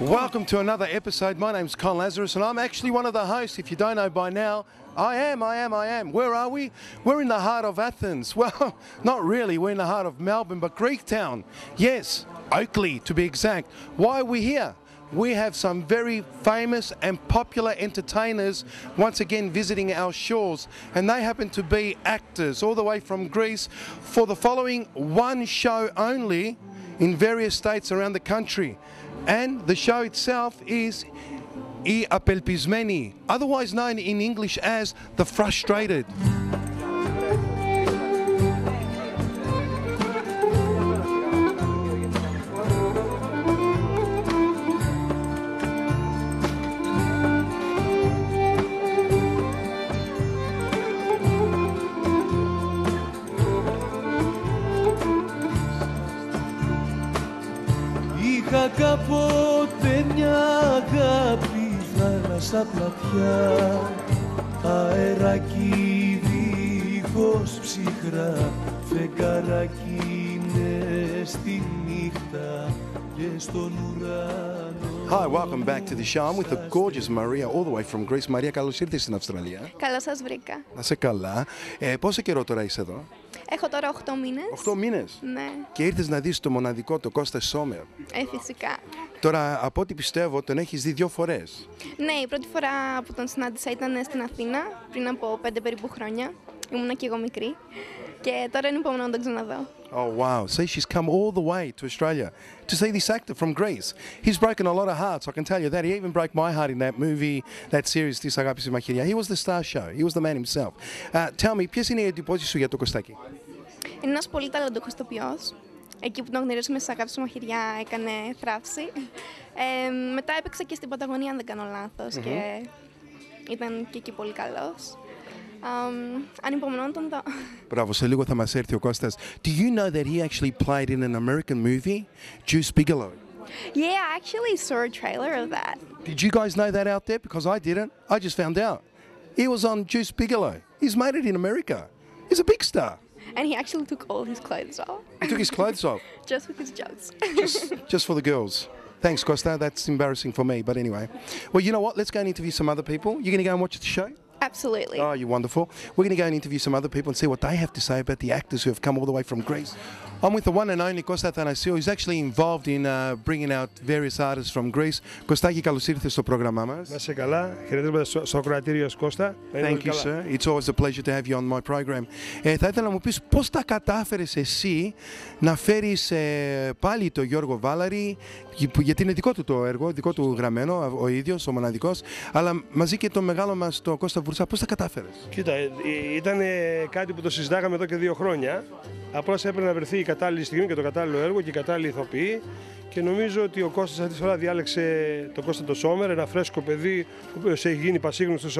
Welcome to another episode. My name's Con Lazarus and I'm actually one of the hosts. If you don't know by now, I am. Where are we? We're in the heart of Athens. Well, not really. We're in the heart of Melbourne, but Greektown. Yes, Oakley to be exact. Why are we here? We have some very famous and popular entertainers once again visiting our shores, and they happen to be actors all the way from Greece for the following one show only in various states around the country. And the show itself is I Apelpismeni, otherwise known in English as The Frustrated. Είχα κάποτε μια αγάπη, θάλασσα πλατιά, αεράκι δίχως ψυχρά, φεγγαράκι είναι στη νύχτα και στον ουρανό. Hi, welcome back to the show. I'm with the gorgeous Maria all the way from Greece. Maria, καλώς ήρθες στην Αυστραλία. Καλώς σας βρήκα. Να σε καλά. Πόσο καιρό τώρα είσαι εδώ? Έχω τώρα 8 μήνες. 8 μήνες. Ναι. Και ήρθες να δεις το μοναδικό, το Κώστα Σόμερ. Φυσικά. Τώρα, από ό,τι πιστεύω, τον έχεις δει 2 φορές. Ναι, η πρώτη φορά που τον συνάντησα ήταν στην Αθήνα, πριν από 5 περίπου χρόνια. Ήμουνα και εγώ μικρή. Και τώρα είναι υπομονώ να τον ξαναδώ. Oh wow, see, she's come all the way to Australia to see this actor from Greece. He's broken a lot of hearts, I can tell you that. He even broke my heart in that movie, that series, Tis Agapis Machirya. He was the star show, he was the man himself. Tell me, ποιες είναι οι εντυπώσεις σου για το Κωστάκι? Είναι ένας πολύ ταλαντούχος ηθοποιός. Εκεί που τον γνωρίσαμε στις Αγάπης Μαχαιριά έκανε θράψη. Μετά έπαιξα και στην Παταγωνία, αν δεν κάνω λάθος, και ήταν και εκεί πολύ καλός. Ανυπομονώ να τον δω. Μπράβο, σε λίγο θα μας έρθει ο Κώστας. Do you know that he actually played in an American movie, Juice Bigelow? Yeah, I actually saw a trailer of that. Did you guys know that out there? Because I didn't. I just found out. He was on Juice Bigelow. He's made it in America. He's a big star. And he actually took all his clothes off. He took his clothes off. Just with his jokes. just for the girls. Thanks, Costa. That's embarrassing for me, but anyway. Well, you know what? Let's go and interview some other people. You're going to go and watch the show? Absolutely. Oh, you're wonderful. We're going to go and interview some other people and see what they have to say about the actors who have come all the way from Greece. I'm with the one and only Kostas Athanasiou. He's actually involved in bringing out various artists from Greece. Κωστάκη, καλώς ήρθες στο πρόγραμμά μας. Να είσαι καλά. Χαιρετίσματα στο ακροατήριο Κώστα. Thank you, sir. It's always a pleasure to have you on my program. Θα ήθελα να μου πεις πώς τα κατάφερες εσύ να φέρεις πάλι το Γιώργο Βάλαρη, γιατί είναι δικό του το έργο, δικό του γραμμένο, ο ίδιος, ο μοναδικός, αλλά μαζί και το μεγάλο μας το Κώστα Βουρσά. Πώς τα κατάφερες? Κοίτα, ήταν κάτι που το συζητάγαμε εδώ και 2 χρόνια. Απλώς έπρεπε να βρεθεί η κατάλληλη στιγμή και το κατάλληλο έργο και η κατάλληλη ηθοποιή. Και νομίζω ότι ο Κώστας αυτή τη φορά διάλεξε τον Κώστα το Σόμερ, ένα φρέσκο παιδί, ο οποίος έχει γίνει πασίγνωστος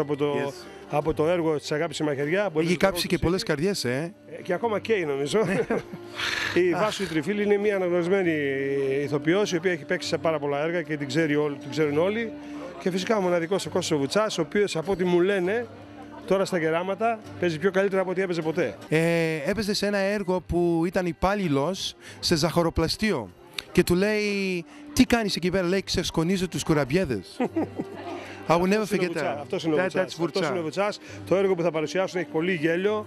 από το έργο της Αγάπης η Μαχαιριά. Έχει κάψει και πολλές καρδιές, Και ακόμα καίει, νομίζω. Η Βάσου Τριφίλη είναι μια αναγνωρισμένη ηθοποιός, η οποία έχει παίξει σε πάρα πολλά έργα και την ξέρουν όλοι. Και φυσικά ο μοναδικός ο Κώστας Βουτσάς, ο οποίος από ό,τι μου λένε, τώρα στα κεράματα παίζει πιο καλύτερα από ό,τι έπαιζε ποτέ. Έπαιζε σε ένα έργο που ήταν υπάλληλος σε ζαχαροπλαστείο και του λέει «Τι κάνεις εκεί πέρα?» Λέει «Ξεσκονίζω τους κουραμπιέδες». I will never forget that. Αυτός είναι ο Βουτσάς. Το έργο που θα παρουσιάσουν έχει πολύ γέλιο.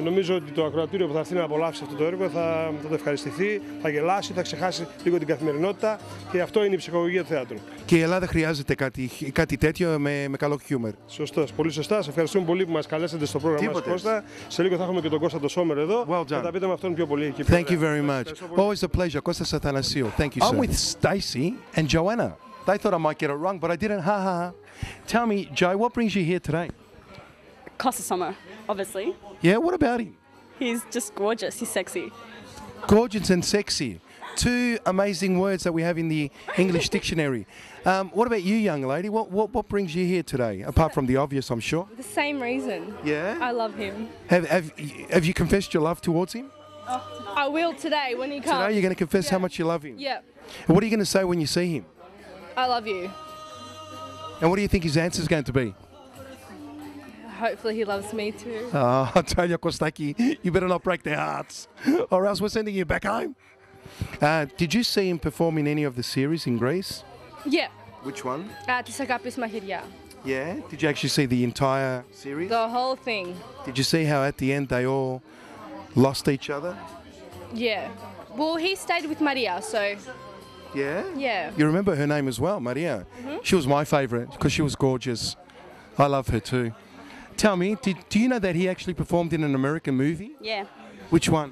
Νομίζω ότι το ακροατήριο που θα έρθει να απολαύσει αυτό το έργο θα το ευχαριστηθεί, θα γελάσει, θα ξεχάσει λίγο την καθημερινότητα και αυτό είναι η ψυχολογία του θεάτρου. Και η Ελλάδα χρειάζεται κάτι τέτοιο με καλό χιούμορ. Σωστός, πολύ σωστά. Σας ευχαριστούμε πολύ που μας καλέσατε στο πρόγραμμα μας, Κώστα. Σε λίγο θα έχουμε και τον Κώστα το Σόμερ εδώ. Well done. Θα τα πείτε με αυτόν πιο πολύ. Thank you very much. Always a pleasure. Kostas Athanasiou. Thank you, sir. I'm with Stacey and Joanna. They thought I might get it wrong, but I didn't. Ha ha ha. Tell me, Joe, what brings you here today? Kostas Summer, obviously. Yeah, what about him? He's just gorgeous. He's sexy. Gorgeous and sexy. 2 amazing words that we have in the English dictionary. What about you, young lady? What brings you here today? Apart from the obvious, I'm sure. The same reason. Yeah? I love him. Have you confessed your love towards him? I will today when he comes. Today you're going to confess how much you love him? Yeah. What are you going to say when you see him? I love you. And what do you think his answer is going to be? Hopefully he loves me too. Oh, I tell you, Kostaki, you better not break their hearts, or else we're sending you back home. Did you see him perform in any of the series in Greece? Yeah. Which one? Της Αγάπης Μαχαιριά. Yeah. Did you actually see the entire series? The whole thing. Did you see how at the end they all lost each other? Yeah. Well, he stayed with Maria, so Yeah. yeah. You remember her name as well, Maria. She was my favourite because she was gorgeous. I love her too. Tell me, do you know that he actually performed in an American movie? Yeah. Which one?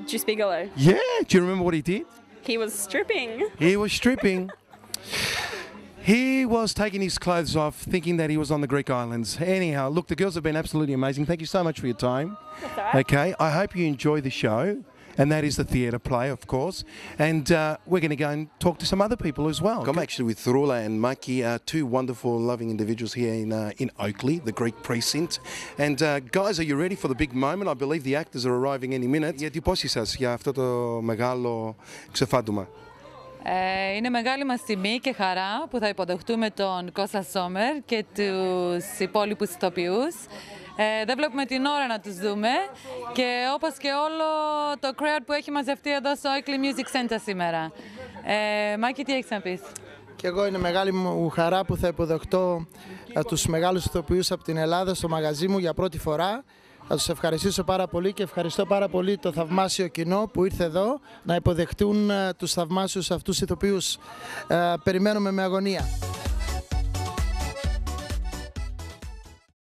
Juice Bigelow. Yeah. Do you remember what he did? He was stripping. He was stripping. He was taking his clothes off, thinking that he was on the Greek islands. Anyhow, look, the girls have been absolutely amazing. Thank you so much for your time. That's all right. Okay, I hope you enjoy the show, and that is the theatre play, of course. And we're going to go and talk to some other people as well. I'm actually with Rula and Maki, two wonderful, loving individuals here in Oakley, the Greek precinct. And guys, are you ready for the big moment? I believe the actors are arriving any minute. Γιατί πώς σας για αυτό το μεγάλο ξεφάντουμα? Είναι μεγάλη μας τιμή και χαρά που θα υποδεχτούμε τον Κώστα Σόμερ και τους υπόλοιπους ηθοποιούς. Δεν βλέπουμε την ώρα να τους δούμε και όπως και όλο το crowd που έχει μαζευτεί εδώ στο Oakley Music Center σήμερα. Μάκη, τι έχεις να πεις? Και εγώ είναι μεγάλη μου χαρά που θα υποδεχτώ τους μεγάλους ηθοποιούς από την Ελλάδα στο μαγαζί μου για πρώτη φορά. Θα τους ευχαριστήσω πάρα πολύ και ευχαριστώ πάρα πολύ το θαυμάσιο κοινό που ήρθε εδώ να υποδεχτούν τους θαυμάσιους αυτούς ηθοποιούς. Περιμένουμε με αγωνία.